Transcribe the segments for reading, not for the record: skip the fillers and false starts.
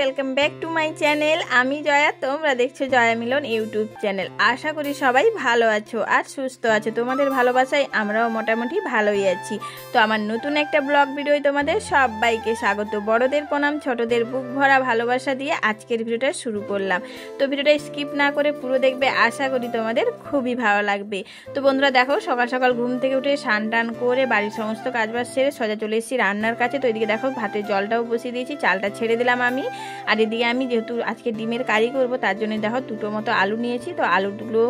Welcome back to my channel. আমি জয়া, তোমরা দেখছো জয়া মিলন ইউটিউব চ্যানেল। আশা করি সবাই ভালো আছো আর সুস্থ আছো। তোমাদের ভালোবাসায় আমরাও মোটামুটি ভালোই আছি। তো আমার নতুন একটা ব্লগ ভিডিও তোমাদের সবাইকে স্বাগত। বড়দের প্রণাম, ছোটদের বুক ভরা ভালোবাসা দিয়ে আজকের ভিডিওটা শুরু করলাম। তো ভিডিওটা স্কিপ না করে পুরো দেখবে, আশা করি তোমাদের খুবই ভালো লাগবে। তো বন্ধুরা দেখো, সকাল সকাল ঘুম থেকে উঠে স্নান টান করে বাড়ির সমস্ত কাজবাজ সেরে সোজা চলে এসেছি রান্নার কাছে। তো এদিকে দেখো ভাতের জলটাও বসিয়ে দিয়েছি, চালটা ছেড়ে দিলাম আমি। আর এদিকে আমি যেহেতু আজকে ডিমের কারি করব, তার জন্য দেখো দুটো মতো আলু নিয়েছি। তো আলুগুলো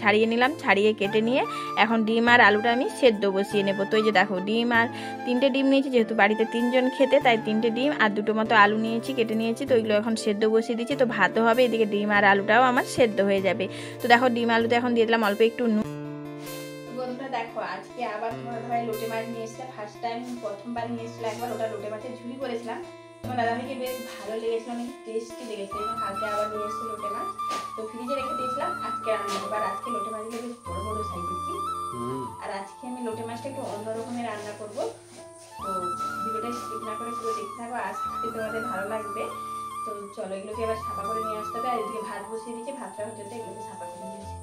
ছাড়িয়ে নিলাম, ছাড়িয়ে কেটে নিয়ে এখন ডিম আর আলুটা আমি সেদ্ধ বসিয়ে নেব। তো এই যে দেখো ডিম আর 3টে ডিম নিয়েছি, যেহেতু বাড়িতে 3 জন খেতে, তাই 3টে ডিম আর দুটো মতো আলু নিয়েছি, কেটে নিয়েছি। তো এগুলো এখন সেদ্ধ বসিয়ে দিচ্ছি। তো ভাতও হবে, এদিকে ডিম আর আলুটাও আমার সেদ্ধ হয়ে যাবে। তো দেখো ডিম আলুতে এখন দিয়ে দিলাম অল্প একটু নুন। বন্ধুরা দেখো, আজকে আবার তোমার ভাই লোটে মাছ নিয়ে এসেছে। ফার্স্ট টাইম, প্রথমবার নিয়ে এসেছিল একবার, ওটা লোটে মাছের ঝুড়ি করেছিলাম। তোমার দাদাভাইকে বেশ ভালো লেগেছিল, অনেক টেস্টি লেগেছিল। কালকে আবার নিয়ে এসেছে লোটে মাছ, তো ফ্রিজে রেখে দিয়েছিলাম। আজকে রান্না করবো। আর আজকে লোটে মাছগুলো বেশ বড় বড় সাইজের কি। আর আজকে আমি লোটে মাছটা একটু অন্য রকমের রান্না করবো। তো ভিডিওটা স্কিপ না করে পুরো দেখতে থাকো, আশা করি তোমাদের ভালো লাগবে। তো চলো, এগুলোকে এবার ছাপা করে নিয়ে আসতে হবে। আর এদিকে ভাত বসিয়ে দিচ্ছি, ভাতটা হচ্ছে এগুলোকে ছাপা করে নিয়ে আসতে।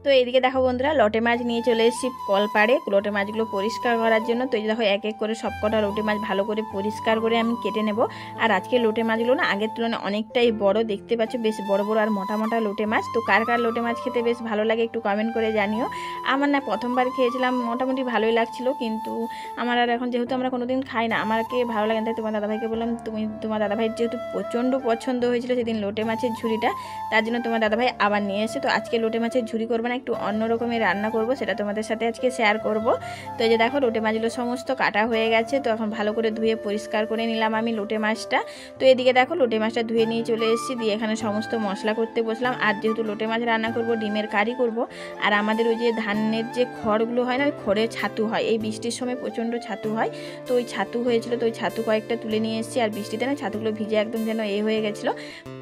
তো এইদিকে দেখো বন্ধুরা, লোটে মাছ নিয়ে চলে এসেছি কলপাড়ে লোটে মাছগুলো পরিষ্কার করার জন্য। তো এই দেখো এক এক করে সবকটা লোটে মাছ ভালো করে পরিষ্কার করে আমি কেটে নেব। আর আজকে লোটে মাছগুলো না আগের তুলনায় অনেকটাই বড়, দেখতে পাচ্ছ বেশ বড় বড় আর মোটা মোটা লোটে মাছ। তো কার কার লোটে মাছ খেতে বেশ ভালো লাগে একটু কমেন্ট করে জানিও। আমার না প্রথমবার খেয়েছিলাম, মোটামুটি ভালোই লাগছিল, কিন্তু আমার আর এখন যেহেতু আমরা কোনোদিন খাই না, আমাকে ভালো লাগে না, তাই তোমার দাদাভাইকে বললাম তোমার দাদাভাইয়ের যেহেতু প্রচণ্ড পছন্দ হয়েছিল সেদিন লোটে মাছের ঝুড়িটা, তার জন্য তোমার দাদাভাই আবার নিয়ে এসে। তো আজকে লোটে মাছের ঝুড়ি করবো না, একটু অন্য রকমের রান্না করব, সেটা তোমাদের সাথে আজকে শেয়ার করব। তো এই যে দেখো লোটে মাছগুলো সমস্ত কাটা হয়ে গেছে। তো এখন ভালো করে ধুয়ে পরিষ্কার করে নিলাম আমি লোটে মাছটা। তো এদিকে দেখো লোটে মাছটা ধুয়ে নিয়ে চলে এসেছি, দিয়ে এখানে সমস্ত মশলা করতে বসলাম। আর যেহেতু লোটে মাছ রান্না করব, ডিমের কারি করব, আর আমাদের ওই যে ধানের যে খড়গুলো হয় না, ওই খড়ে ছাতু হয়, এই বৃষ্টির সময় প্রচণ্ড ছাতু হয়। তো ওই ছাতু হয়েছিল, তো ওই ছাতু কয়েকটা তুলে নিয়ে এসেছি। আর বৃষ্টিতে না ছাতুগুলো ভিজে একদম যেন হয়ে গেছিলো।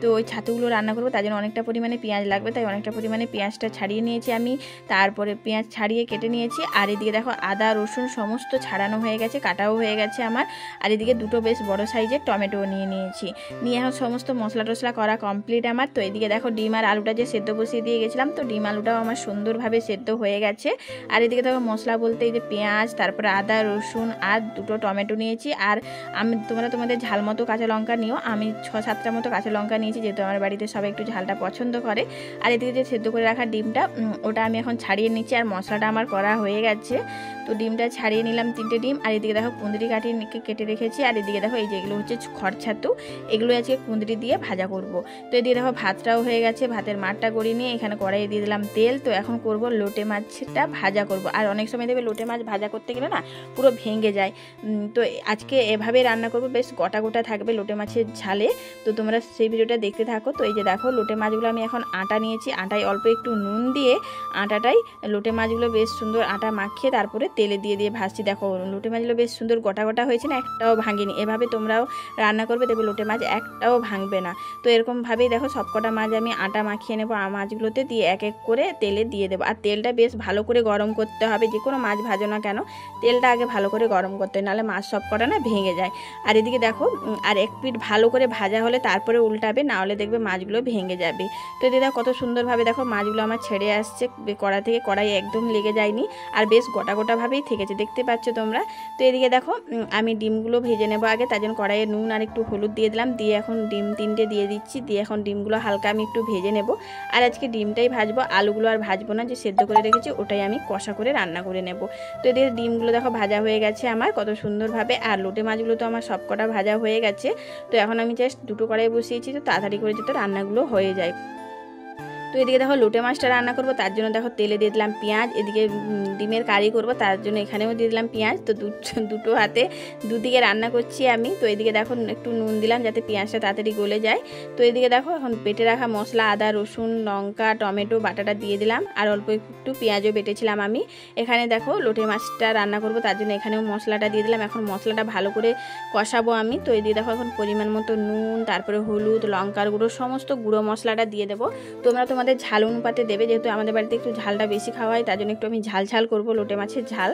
তো ওই ছাতুগুলো রান্না করবো, তার জন্য অনেকটা পরিমাণে পেঁয়াজ লাগবে, তাই অনেকটা পরিমাণে পেঁয়াজটা ছাড়িয়ে নিয়েছি আমি। তারপরে পেঁয়াজ ছাড়িয়ে কেটে নিয়েছি। আর এদিকে দেখো আদা রসুন সমস্ত ছাড়ানো হয়ে গেছে, কাটাও হয়ে গেছে আমার। আর এদিকে দুটো বেশ বড় সাইজের টমেটো নিয়ে নিয়েছি, নিয়ে এখন সমস্ত মশলা টশলা করা কমপ্লিট আমার। তো এদিকে দেখো ডিম আর আলুটা যে সেদ্ধ বসিয়ে দিয়ে গেছিলাম, তো ডিম আলুটাও আমার সুন্দরভাবে সেদ্ধ হয়ে গেছে। আর এদিকে দেখো মশলা বলতে এই যে পেঁয়াজ, তারপরে আদা রসুন আর দুটো টমেটো নিয়েছি। আর আমি তোমাদের ঝাল মতো কাঁচা লঙ্কা নিও, আমি 6-7টা মতো কাঁচা লঙ্কা নিয়েছি, যেহেতু আমার বাড়িতে সবাই একটু ঝালটা পছন্দ করে। আর এদিকে যে সেদ্ধ করে রাখা ডিমটা, ওটা আমি এখন ছাড়িয়ে নিচ্ছি। আর মশলাটা আমার করা হয়ে গেছে, তো ডিমটা ছাড়িয়ে নিলাম 3টে ডিম। আর এদিকে দেখো কুঁদরি কেটে রেখেছি। আর এদিকে দেখো এই যে এগুলো হচ্ছে খড় ছাতু, এগুলো আজকে কুঁদরি দিয়ে ভাজা করব। তো এদিকে দেখো ভাতটাও হয়ে গেছে, ভাতের মাঠটা গড়িয়ে নিয়ে এখানে কড়াইয়ে দিয়ে দিলাম তেল। তো এখন করব লোটে মাছটা ভাজা করব। আর অনেক সময় দেবে লোটে মাছ ভাজা করতে গেলে না পুরো ভেঙে যায়। তো আজকে এভাবে রান্না করব, বেশ গোটা গোটা থাকবে লোটে মাছের ঝালে। তো তোমরা সেই ভিডিওটা দেখতে থাকো। তো এই যে দেখো লোটে মাছগুলো আমি এখন আটা নিয়েছি, আটায় অল্প একটু নুন দিয়ে আটাটাই লোটে মাছগুলো বেশ সুন্দর আটা মাখিয়ে তারপরে তেলে দিয়ে ভাজছি। দেখো লোটে মাছগুলো বেশ সুন্দর গোটা গোটা হয়েছে না, একটাও ভাঙেনি। এভাবে তোমরাও রান্না করবে, দেখবে লোটে মাছ একটাও ভাঙবে না। তো এরকমভাবেই দেখো সবকটা মাছ আমি আটা মাখিয়ে নেবো, মাছগুলোতে দিয়ে এক এক করে তেলে দিয়ে দেবো। আর তেলটা বেশ ভালো করে গরম করতে হবে, যে কোনো মাছ ভাজো না কেন তেলটা আগে ভালো করে গরম করতে হয়, নাহলে মাছ সবকটা না ভেঙে যায়। আর এদিকে দেখো আর এক পিঠ ভালো করে ভাজা হলে তারপরে উল্টাবে, না হলে দেখবে মাছগুলো ভেঙে যাবে। তো এদিকে দেখো কত সুন্দরভাবে দেখো মাছগুলো আমার ছেড়ে আসছে কড়া থেকে, কড়াই একদম লেগে যায়নি, আর বেশ গোটা গোটাভাবেই থেকেছে, দেখতে পাচ্ছ তোমরা। তো এদিকে দেখো আমি ডিমগুলো ভেজে নেবো আগে, তার জন্য কড়াইয়ে নুন আর একটু হলুদ দিয়ে দিলাম, দিয়ে এখন ডিম 3টে দিয়ে দিচ্ছি, দিয়ে এখন ডিমগুলো হালকা আমি একটু ভেজে নেব। আর আজকে ডিমটাই ভাজবো, আলুগুলো আর ভাজবো না, যে সেদ্ধ করে রেখেছি ওটাই আমি কষা করে রান্না করে নেব। তো এদিকে ডিমগুলো দেখো ভাজা হয়ে গেছে আমার কত সুন্দরভাবে। আর লোটে মাছগুলো তো আমার সবকটা ভাজা হয়ে গেছে। তো এখন আমি জাস্ট দুটো কড়াই বসিয়েছি, তো তাড়াতাড়ি করে যাতে রান্নাগুলো হয়ে যায়। তো এদিকে দেখো লোটে মাছটা রান্না করব, তার জন্য দেখো তেলে দিয়ে দিলাম পেঁয়াজ। এদিকে ডিমের কারি করব, তার জন্য এখানেও দিয়ে দিলাম পেঁয়াজ। তো দুটো হাতে দুদিকে রান্না করছি আমি। তো এদিকে দেখো একটু নুন দিলাম যাতে পেঁয়াজটা তাড়াতাড়ি গলে যায়। তো এদিকে দেখো এখন বেটে রাখা মশলা আদা রসুন লঙ্কা টমেটো বাটাটা দিয়ে দিলাম, আর অল্প একটু পেঁয়াজও বেটেছিলাম আমি। এখানে দেখো লোটে মাছটা রান্না করব, তার জন্য এখানেও মশলাটা দিয়ে দিলাম। এখন মশলাটা ভালো করে কষাবো আমি। তো এদিকে দেখো এখন পরিমাণ মতো নুন, তারপরে হলুদ লঙ্কার গুঁড়ো সমস্ত গুঁড়ো মশলাটা দিয়ে দেবো। তোমরা তোমাদের ঝাল অনুপাতে দেবে, যেহেতু আমাদের বাড়িতে একটু ঝালটা বেশি খাওয়া হয়, তার জন্য একটু আমি ঝাল ঝাল করবো লোটে মাছের ঝাল।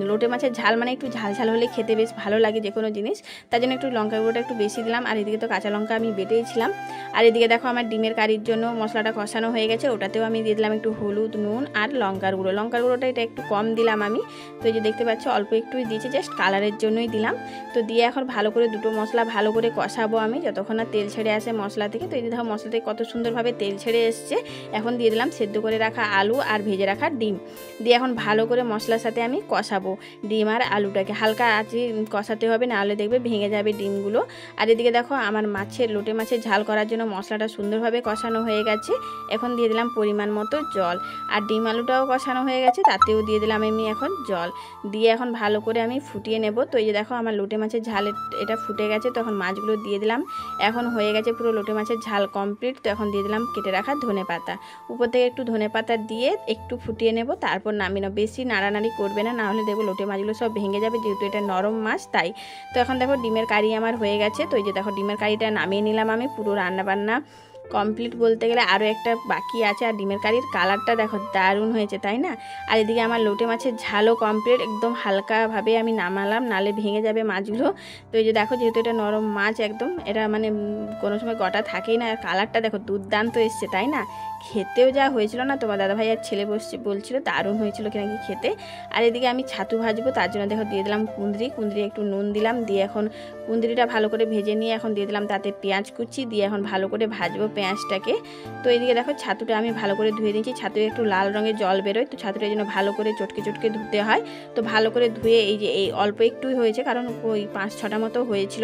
লোটে মাছের ঝাল মানে একটু ঝাল ঝাল হলে খেতে বেশ ভালো লাগে যে কোনো জিনিস, তার জন্য একটু লঙ্কা গুঁড়োটা একটু বেশি দিলাম। আর এদিকে তো কাঁচা লঙ্কা আমি বেটেইছিলাম। আর এদিকে দেখো আমার ডিমের কারির জন্য মশলাটা কষানো হয়ে গেছে, ওটাতেও আমি দিয়ে দিলাম একটু হলুদ, নুন আর লঙ্কার গুঁড়ো। লঙ্কার গুঁড়োটা এটা একটু কম দিলাম আমি, তো এই যে দেখতে পাচ্ছ অল্প একটুই দিয়েছি, জাস্ট কালারের জন্যই দিলাম। তো দিয়ে এখন ভালো করে দুটো মশলা ভালো করে কষাবো আমি যতক্ষণ না তেল ছেড়ে আসে মশলা থেকে। তো এই যে দেখো মশলা থেকে কত সুন্দরভাবে তেল ছেড়ে এসছে। এখন দিয়ে দিলাম সেদ্ধ করে রাখা আলু আর ভেজে রাখা ডিম, দিয়ে এখন ভালো করে মশলার সাথে আমি কষাবো ডিম আর আলুটাকে। হালকা আঁচে কষাতে হবে, নাহলে দেখবে ভেঙে যাবে ডিমগুলো। আর এদিকে দেখো আমার লোটে মাছের ঝাল করার জন্য মশলাটা সুন্দরভাবে কষানো হয়ে গেছে। এখন দিয়ে দিলাম পরিমাণ মতো জল, আর ডিম আলুটাও কষানো হয়ে গেছে, তাতেও দিয়ে দিলাম আমি এখন জল দিয়ে এখন ভালো করে আমি ফুটিয়ে নেব। তো এই যে দেখো আমার লোটে মাছের ঝাল এটা ফুটে গেছে, তখন মাছগুলো দিয়ে দিলাম। এখন হয়ে গেছে পুরো লোটে মাছের ঝাল কমপ্লিট। তো এখন দিয়ে দিলাম কেটে রাখা ধনেপাতা, উপর থেকে একটু ধনেপাতা দিয়ে একটু ফুটিয়ে নেব, তারপর নামিয়ে নেব। বেশি নাড়ানাড়ি করবে না, নাহলে দেখবো লোটে মাছগুলো সব ভেঙে যাবে, যেহেতু এটা নরম মাছ তাই। তো এখন দেখো ডিমের কারি আমার হয়ে গেছে। তো এই যে দেখো ডিমের কারিটা নামিয়ে নিলাম আমি। পুরো রান্নাবান্না কমপ্লিট বলতে গেলে, আরও একটা বাকি আছে। আর ডিমের কারির কালারটা দেখো দারুণ হয়েছে, তাই না? আর এদিকে আমার লোটে মাছের ঝালও কমপ্লিট, একদম হালকাভাবে আমি নামালাম, নালে ভেঙে যাবে মাছগুলো। তো এই যে দেখো যেহেতু এটা নরম মাছ একদম, এটা মানে কোনো সময় গোটা থাকেই না। আর কালারটা দেখো দুর্দান্ত এসছে, তাই না? খেতেও যা হয়েছিল না, তোমার দাদাভাই আর ছেলে বলছিল দারুণ হয়েছিল কিনা কি খেতে। আর এদিকে আমি ছাতু ভাজবো, তার জন্য দেখো দিয়ে দিলাম কুঁদরি একটু নুন দিলাম, দিয়ে এখন কুঁদরিটা ভালো করে ভেজে নিয়ে এখন দিয়ে দিলাম তাতে পেঁয়াজ কুচি, দিয়ে এখন ভালো করে ভাজবো পেঁয়াজটাকে। তো এইদিকে দেখো ছাতুটা আমি ভালো করে ধুয়ে দিয়েছি, ছাতু একটু লাল রঙের জল বেরোয়, তো ছাতুটা যেন ভালো করে চটকে ধুতে হয়। তো ভালো করে ধুয়ে এই যে এই অল্প একটুই হয়েছে, কারণ ওই 5-6টা মতো হয়েছিল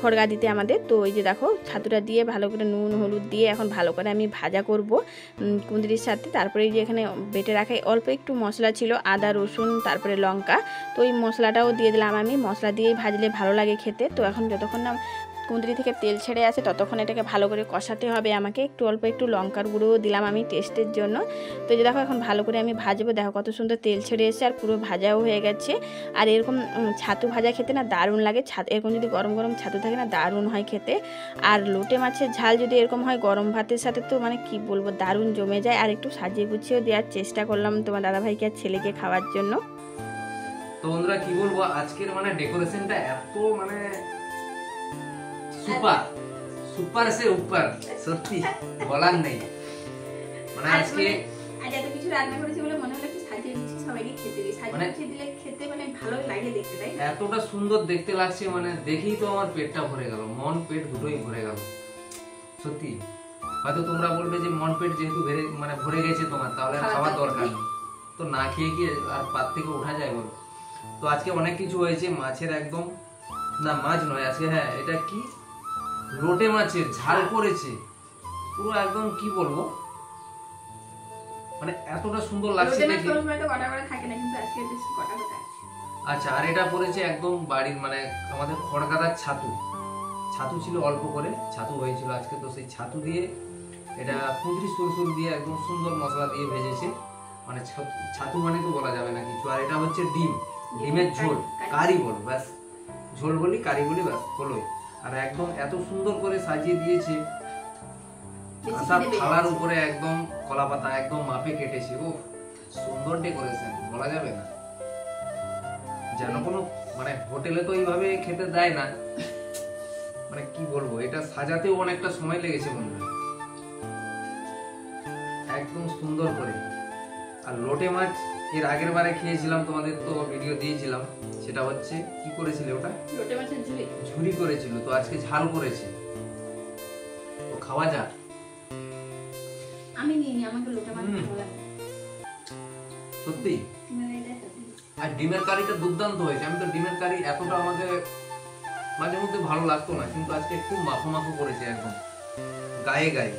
খড়গা দিতে আমাদের। তো এই যে দেখো ছাতুটা দিয়ে ভালো করে নুন হলুদ দিয়ে এখন ভালো করে আমি ভাজা করব কুঁদরির সাথে। তারপরে এই যে এখানে বেটে রাখা অল্প একটু মশলা ছিল, আদা রসুন তারপরে লঙ্কা, তো ওই মশলাটাও দিয়ে দিলাম আমি। মশলা দিয়েই ভাজলে ভালো লাগে খেতে। তো এখন যতক্ষণ না কুঁদরি থেকে তেল ছেড়ে আসে ততক্ষণ এটাকে ভালো করে কষাতে হবে আমাকে। অল্প একটু লঙ্কার গুঁড়োও দিলাম আমি টেস্টের জন্য। তো যে দেখো এখন ভালো করে আমি ভাজবো, দেখো কত সুন্দর তেল ছেড়ে এসেছে আর পুরো ভাজাও হয়ে গেছে। আর এরকম ছাতু ভাজা খেতে না দারুণ লাগে, এরকম যদি গরম গরম ছাতু থাকে না দারুণ হয় খেতে। আর লোটে মাছের ঝাল যদি এরকম হয় গরম ভাতের সাথে, তো মানে কি বলবো দারুণ জমে যায়। আর একটু সাজিয়ে গুছিয়েও দেওয়ার চেষ্টা করলাম তোমার দাদাভাইকে আর ছেলেকে খাওয়ার জন্য। তো বন্ধুরা কি বলবো, আজকের মানে ডেকোরেশনটা এত মানে সুপার সে উপর, সত্যি বলার নেই। মানে আজকে এত কিছু রান্না করেছি বলে মনে হলো একটু সাজিয়ে দিচ্ছি, সবাইকে খেতে দিই। সাজিয়ে দিলে খেতে মানে ভালো লাগে দেখতে, তাই না? এতটা সুন্দর দেখতে লাগছে, মানে দেখেই তো আমার পেটটা ভরে গেল, মন পেট দুটোই ভরে গেল সত্যি। হয়তো তোমরা বলবে যে মন পেট যেহেতু মানে ভরে গেছে তোমার, তাহলে খাওয়ার দরকার নেই। তো না খেয়ে কি আর পাত থেকে ওঠা যায় বলো? তো আজকে অনেক কিছু হয়েছে মাছের, একদম না মাছ নয় আজকে, হ্যাঁ এটা কি লোটে মাছের ঝাল করেছে পুরো একদম, কি বলবো মানে এতটা সুন্দর লাগছে দেখে। আচ্ছা, আর এটা পড়েছে একদম বাড়ির মানে আমাদের খড়গাদার ছাতু ছিল অল্প করে, ছাতু হয়েছিল আজকে। তো সেই ছাতু দিয়ে এটা কুঁদরি সুর দিয়ে একদম সুন্দর মশলা দিয়ে ভেজেছে। মানে ছাতু মানে তো বলা যাবে না কিছু। আর এটা হচ্ছে ডিমের ঝোল, কারি বল ব্যাস, ঝোল বলি কারি বলি ব্যাস হলোই। আর একদম এত সুন্দর করে সাজিয়ে দিয়েছে, থালার উপরে একদম কলা পাতা একদম মাপে কেটেছে। ও সুন্দর ডেকোরেশন, বলা যাবে না। যেন কোনো মানে হোটেলে তো এইভাবে খেতে দেয় না, মানে কি বলবো, এটা সাজাতেও অনেকটা সময় লেগেছে বন্ধুরা, একদম সুন্দর করে। আর লোটে মাছ এর আগের বারে খেয়েছিলাম, তোমাদের তো ভিডিও দিয়েছিলাম, সেটা হচ্ছে কি করেছিল ওটা, লোটে মাছের ঝুরি করেছিল। তো আজকে ঝাল করেছে, তো খাওয়া যাক। আমি নিইনি, আমাকে লোটে মাছ ভালো লাগে সত্যি। আর ডিমের কারিটা দুর্দান্ত হয়েছে। আমি তো ডিমের কারি এতটা আমাকে মাঝে মধ্যে ভালো লাগতো না, কিন্তু আজকে খুব মাখো করেছে একদম গায়ে গায়ে।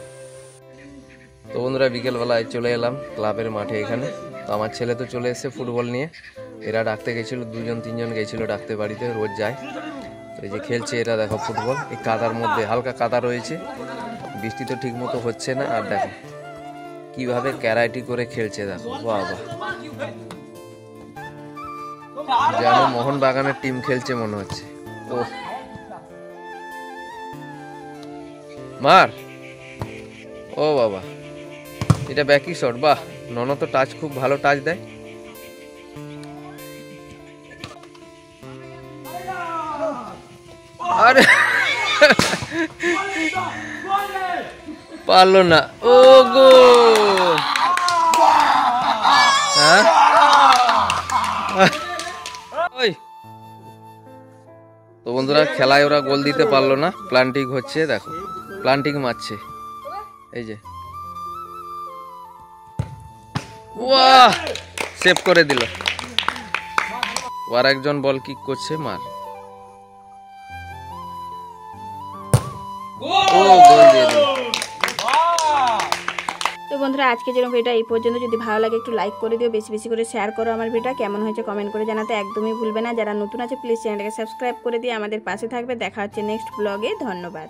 তো বন্ধুরা বিকেলবেলায় চলে এলাম ক্লাবের মাঠে এখানে। তো আমার ছেলে তো চলে এসেছে ফুটবল নিয়ে, এরা ডাকতে গেছিল, 2-3জন গেছিল ডাকতে, বাড়িতে রোজ যায়। তো এই যে খেলছে এরা, দেখো ফুটবল এই কাদার মধ্যে, হালকা কাদা রয়েছে, বৃষ্টি তো ঠিক মতো হচ্ছে না। আর দেখো কিভাবে ক্যারাইটি করে খেলছে, দেখো বাবা, যেন মোহনবাগানের টিম খেলছে মনে হচ্ছে। ও মার, ও বাবা, এটা ব্যাকি শট। বাহ, নন তো টাচ খুব ভালো টাচ দেয়। আরে পারলো না। ও গো, হ্যাঁ ওই তো বন্ধুরা, খেলায় ওরা গোল দিতে পারলো না। প্লান্টিং হচ্ছে, দেখো প্লান্টিং মারছে, এই যে ওয়াহ, সেভ করে দিল। আর একজন বল কিক করছে, মার। ও গোল দিয়ে দিল। তো বন্ধুরা, আজকে যেরকম ভিডিওটা এই পর্যন্ত। যদি ভালো লাগে একটু লাইক করে দিও, বেশি বেশি করে শেয়ার করো। আমার ভিডিওটা কেমন হয়েছে কমেন্ট করে জানাতে একদমই ভুলবে না। যারা নতুন আছে প্লিজ চ্যানেলটাকে সাবস্ক্রাইব করে দিয়ে আমাদের পাশে থাকবে। দেখা হচ্ছে নেক্সট ব্লগে। ধন্যবাদ।